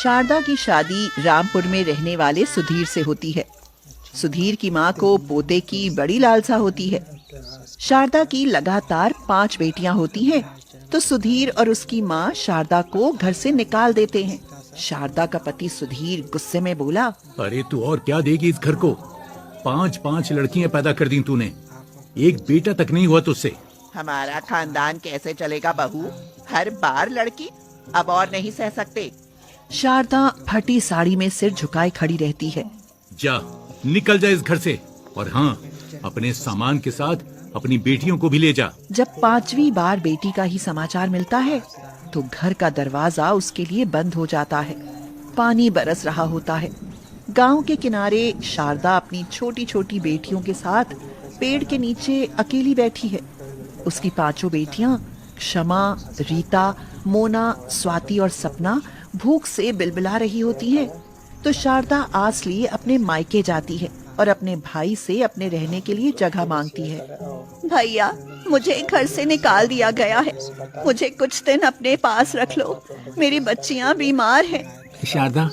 शारदा की शादी रामपुर में रहने वाले सुधीर से होती है। सुधीर की माँ को पोते की बड़ी लालसा होती है। शारदा की लगातार 5 बेटियां होती हैं, तो सुधीर और उसकी माँ शारदा को घर से निकाल देते हैं। शारदा का पति सुधीर गुस्से में बोला, अरे तू और क्या देगी इस घर को? 5 लड़कियां पैदा कर दी तूने, एक बेटा तक नहीं हुआ तुझसे। हमारा खानदान कैसे चलेगा बहू? हर बार लड़की, अब और नहीं सह सकते। शारदा फटी साड़ी में सिर झुकाए खड़ी रहती है। जा, निकल जा इस घर से, और हाँ, अपने सामान के साथ अपनी बेटियों को भी ले जा। जब 5वीं बार बेटी का ही समाचार मिलता है तो घर का दरवाजा उसके लिए बंद हो जाता है। पानी बरस रहा होता है। गांव के किनारे शारदा अपनी छोटी छोटी बेटियों के साथ पेड़ के नीचे अकेली बैठी है। उसकी 5 बेटियां क्षमा, रीता, मोना, स्वाति और सपना भूख से बिलबिला रही होती हैं। तो शारदा आस लिए अपने मायके जाती है और अपने भाई से अपने रहने के लिए जगह मांगती है। भैया, मुझे घर से निकाल दिया गया है, मुझे कुछ दिन अपने पास रख लो, मेरी बच्चियां बीमार हैं। शारदा,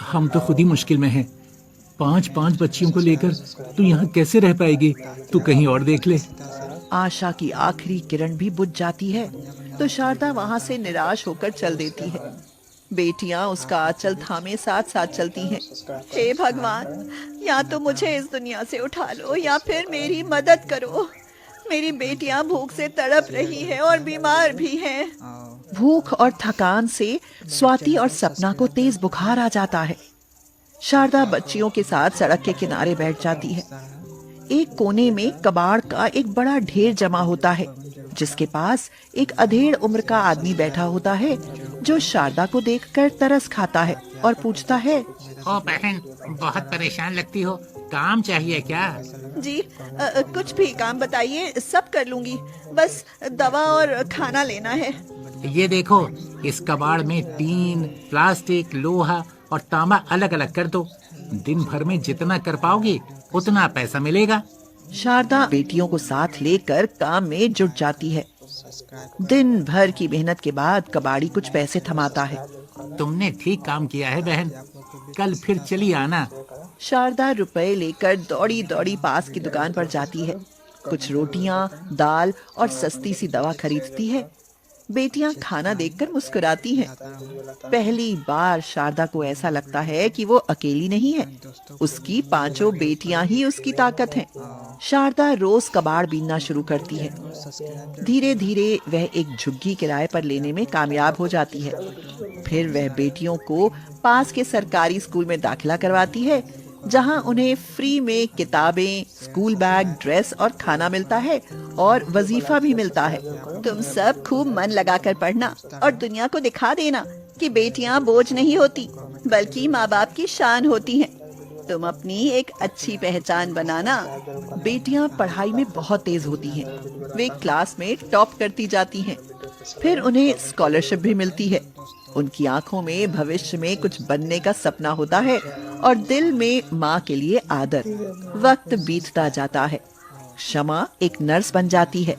हम तो खुद ही मुश्किल में हैं। 5 बच्चियों को लेकर तू यहाँ कैसे रह पाएगी? तू कहीं और देख ले। आशा की आखिरी किरण भी बुझ जाती है तो शारदा वहाँ से निराश होकर चल देती है। बेटियां उसका आंचल थामे साथ साथ चलती हैं। हे भगवान, या तो मुझे इस दुनिया से उठा लो या फिर मेरी मदद करो। मेरी बेटियां भूख से तड़प रही हैं और बीमार भी हैं। भूख और थकान से स्वाति और सपना को तेज बुखार आ जाता है। शारदा बच्चियों के साथ सड़क के किनारे बैठ जाती है। एक कोने में कबाड़ का एक बड़ा ढेर जमा होता है, जिसके पास एक अधेड़ उम्र का आदमी बैठा होता है, जो शारदा को देखकर तरस खाता है और पूछता है, ओ बहन, बहुत परेशान लगती हो, काम चाहिए क्या? जी, कुछ भी काम बताइए, सब कर लूंगी, बस दवा और खाना लेना है। ये देखो, इस कबाड़ में टीन, प्लास्टिक, लोहा और तांबा अलग अलग कर दो। दिन भर में जितना कर पाओगी उतना पैसा मिलेगा। शारदा बेटियों को साथ लेकर काम में जुट जाती है। दिन भर की मेहनत के बाद कबाड़ी कुछ पैसे थमाता है। तुमने ठीक काम किया है बहन, कल फिर चली आना। शारदा रुपए लेकर दौड़ी दौड़ी पास की दुकान पर जाती है। कुछ रोटियां, दाल और सस्ती सी दवा खरीदती है। बेटियां खाना देखकर मुस्कुराती हैं। पहली बार शारदा को ऐसा लगता है कि वो अकेली नहीं है, उसकी 5 बेटियां ही उसकी ताकत हैं। शारदा रोज कबाड़ बीनना शुरू करती है। धीरे धीरे वह एक झुग्गी किराए पर लेने में कामयाब हो जाती है। फिर वह बेटियों को पास के सरकारी स्कूल में दाखिला करवाती है, जहां उन्हें फ्री में किताबें, स्कूल बैग, ड्रेस और खाना मिलता है और वजीफा भी मिलता है। तुम सब खूब मन लगाकर पढ़ना और दुनिया को दिखा देना कि बेटियां बोझ नहीं होती, बल्कि माँ बाप की शान होती हैं। तुम अपनी एक अच्छी पहचान बनाना। बेटियां पढ़ाई में बहुत तेज होती हैं। वे क्लास में टॉप करती जाती हैं। फिर उन्हें स्कॉलरशिप भी मिलती है। उनकी आंखों में भविष्य में कुछ बनने का सपना होता है और दिल में माँ के लिए आदर। वक्त बीतता जाता है। क्षमा एक नर्स बन जाती है।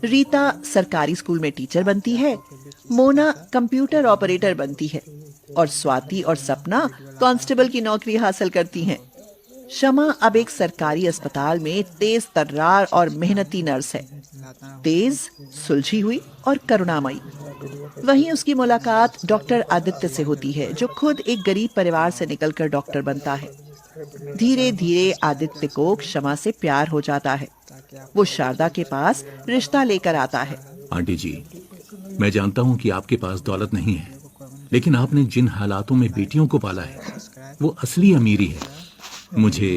रीता सरकारी स्कूल में टीचर बनती है। मोना कंप्यूटर ऑपरेटर बनती है और स्वाति और सपना कांस्टेबल की नौकरी हासिल करती हैं। शमा अब एक सरकारी अस्पताल में तेज तर्रार और मेहनती नर्स है। तेज, सुलझी हुई और करुणामयी। वहीं उसकी मुलाकात डॉक्टर आदित्य से होती है, जो खुद एक गरीब परिवार से निकलकर डॉक्टर बनता है। धीरे धीरे आदित्य को क्षमा से प्यार हो जाता है। वो शारदा के पास रिश्ता लेकर आता है। आंटी जी, मैं जानता हूँ कि आपके पास दौलत नहीं है, लेकिन आपने जिन हालातों में बेटियों को पाला है वो असली अमीरी है। मुझे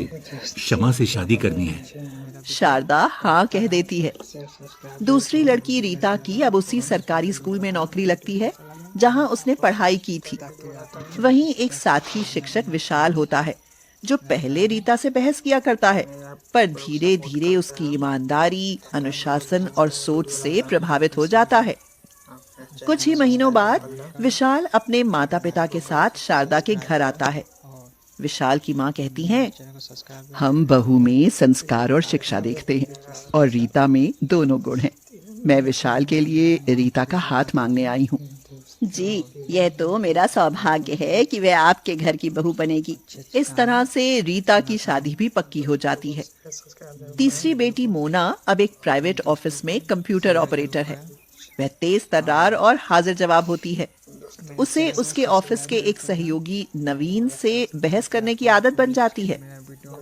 क्षमा से शादी करनी है। शारदा हाँ कह देती है। दूसरी लड़की रीता की अब उसी सरकारी स्कूल में नौकरी लगती है जहां उसने पढ़ाई की थी। वहीं एक साथी शिक्षक विशाल होता है, जो पहले रीता से बहस किया करता है, पर धीरे धीरे उसकी ईमानदारी, अनुशासन और सोच से प्रभावित हो जाता है। कुछ ही महीनों बाद विशाल अपने माता पिता के साथ शारदा के घर आता है। विशाल की माँ कहती हैं, हम बहू में संस्कार और शिक्षा देखते हैं और रीता में दोनों गुण हैं। मैं विशाल के लिए रीता का हाथ मांगने आई हूँ। जी, यह तो मेरा सौभाग्य है कि वह आपके घर की बहू बनेगी। इस तरह से रीता की शादी भी पक्की हो जाती है। तीसरी बेटी मोना अब एक प्राइवेट ऑफिस में कंप्यूटर ऑपरेटर है। वह तेज तर्रार और हाजिर जवाब होती है। उसे उसके ऑफिस के एक सहयोगी नवीन से बहस करने की आदत बन जाती है,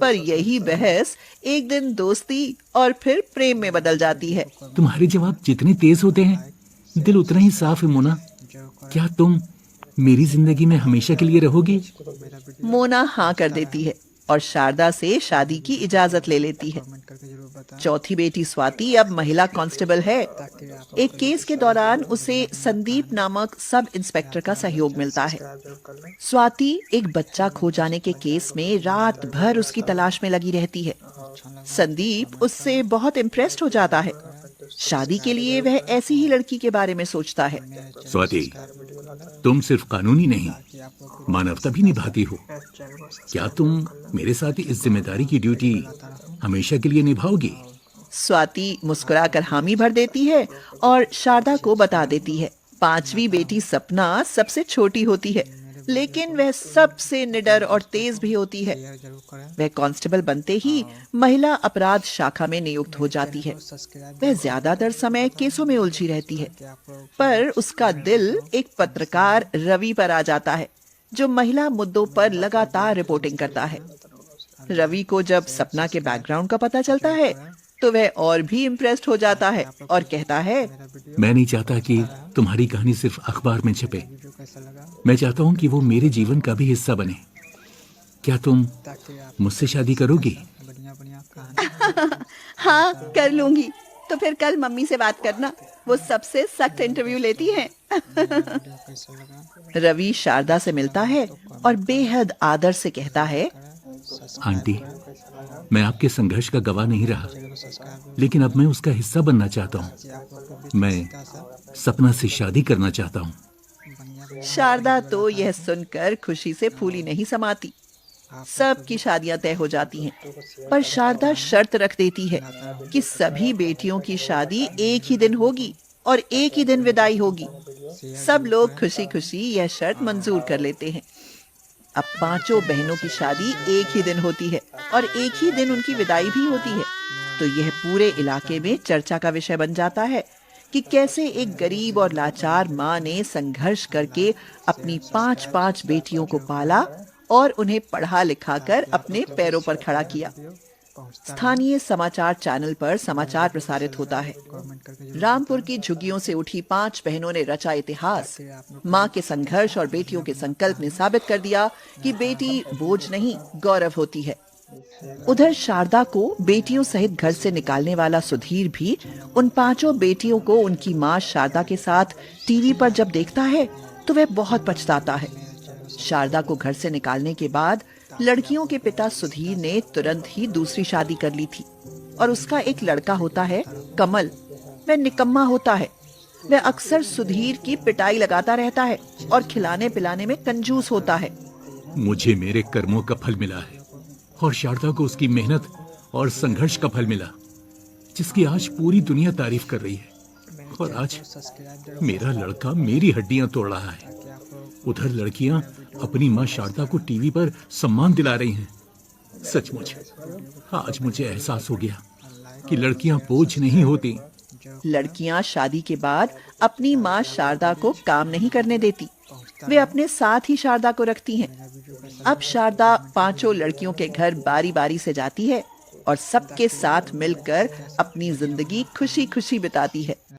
पर यही बहस एक दिन दोस्ती और फिर प्रेम में बदल जाती है। तुम्हारे जवाब जितने तेज होते हैं, दिल उतना ही साफ है मोना। क्या तुम मेरी जिंदगी में हमेशा के लिए रहोगी? मोना हाँ कर देती है और शारदा से शादी की इजाजत ले लेती है। चौथी बेटी स्वाति अब महिला कांस्टेबल है। एक केस के दौरान उसे संदीप नामक सब इंस्पेक्टर का सहयोग मिलता है। स्वाति एक बच्चा खो जाने के केस में रात भर उसकी तलाश में लगी रहती है। संदीप उससे बहुत इम्प्रेस्ड हो जाता है। शादी के लिए वह ऐसी ही लड़की के बारे में सोचता है। स्वाति, तुम सिर्फ कानूनी नहीं, मानवता भी निभाती हो। क्या तुम मेरे साथ इस जिम्मेदारी की ड्यूटी हमेशा के लिए निभाओगी? स्वाति मुस्कुराकर हामी भर देती है और शारदा को बता देती है। पांचवी बेटी सपना सबसे छोटी होती है, लेकिन वह सबसे निडर और तेज भी होती है। वह कांस्टेबल बनते ही महिला अपराध शाखा में नियुक्त हो जाती है। वह ज्यादातर समय केसों में उलझी रहती है, पर उसका दिल एक पत्रकार रवि पर आ जाता है, जो महिला मुद्दों पर लगातार रिपोर्टिंग करता है। रवि को जब सपना के बैकग्राउंड का पता चलता है, तो वह और भी इम्प्रेस्ड हो जाता है और कहता है, मैं नहीं चाहता कि तुम्हारी कहानी सिर्फ अखबार में छपे। मैं चाहता हूँ कि वो मेरे जीवन का भी हिस्सा बने। क्या तुम मुझसे शादी करोगी? हाँ कर लूंगी। तो फिर कल मम्मी से बात करना, वो सबसे सख्त इंटरव्यू लेती हैं। रवि शारदा से मिलता है और बेहद आदर से कहता है, आंटी, मैं आपके संघर्ष का गवाह नहीं रहा, लेकिन अब मैं उसका हिस्सा बनना चाहता हूँ। मैं सपना से शादी करना चाहता हूँ। शारदा तो यह सुनकर खुशी से फूली नहीं समाती। सबकी शादियां तय हो जाती हैं, पर शारदा शर्त रख देती है कि सभी बेटियों की शादी एक ही दिन होगी और एक ही दिन विदाई होगी। सब लोग खुशी खुशी यह शर्त मंजूर कर लेते हैं। अब पांचों बहनों की शादी एक ही दिन होती है और एक ही दिन उनकी विदाई भी होती है। तो यह पूरे इलाके में चर्चा का विषय बन जाता है कि कैसे एक गरीब और लाचार माँ ने संघर्ष करके अपनी 5-5 बेटियों को पाला और उन्हें पढ़ा लिखा कर अपने पैरों पर खड़ा किया। स्थानीय समाचार चैनल पर समाचार प्रसारित होता है। रामपुर की झुग्गियों से उठी 5 बहनों ने रचा इतिहास। मां के संघर्ष और बेटियों के संकल्प ने साबित कर दिया कि बेटी बोझ नहीं, गौरव होती है। उधर शारदा को बेटियों सहित घर से निकालने वाला सुधीर भी उन 5 बेटियों को उनकी मां शारदा के साथ टीवी पर जब देखता है, तो वह बहुत पछताता है। शारदा को घर से निकालने के बाद लड़कियों के पिता सुधीर ने तुरंत ही दूसरी शादी कर ली थी और उसका एक लड़का होता है कमल। वह निकम्मा होता है। वह अक्सर सुधीर की पिटाई लगाता रहता है और खिलाने पिलाने में कंजूस होता है। मुझे मेरे कर्मों का फल मिला है और शारदा को उसकी मेहनत और संघर्ष का फल मिला, जिसकी आज पूरी दुनिया तारीफ कर रही है। और आज मेरा लड़का मेरी हड्डियां तोड़ रहा है। उधर लड़कियां अपनी मां शारदा को टीवी पर सम्मान दिला रही हैं। सचमुच आज मुझे एहसास हो गया कि लड़कियां बोझ नहीं होती। लड़कियां शादी के बाद अपनी मां शारदा को काम नहीं करने देती। वे अपने साथ ही शारदा को रखती हैं। अब शारदा 5 लड़कियों के घर बारी बारी से जाती है और सबके साथ मिलकर अपनी जिंदगी खुशी खुशी बिताती है।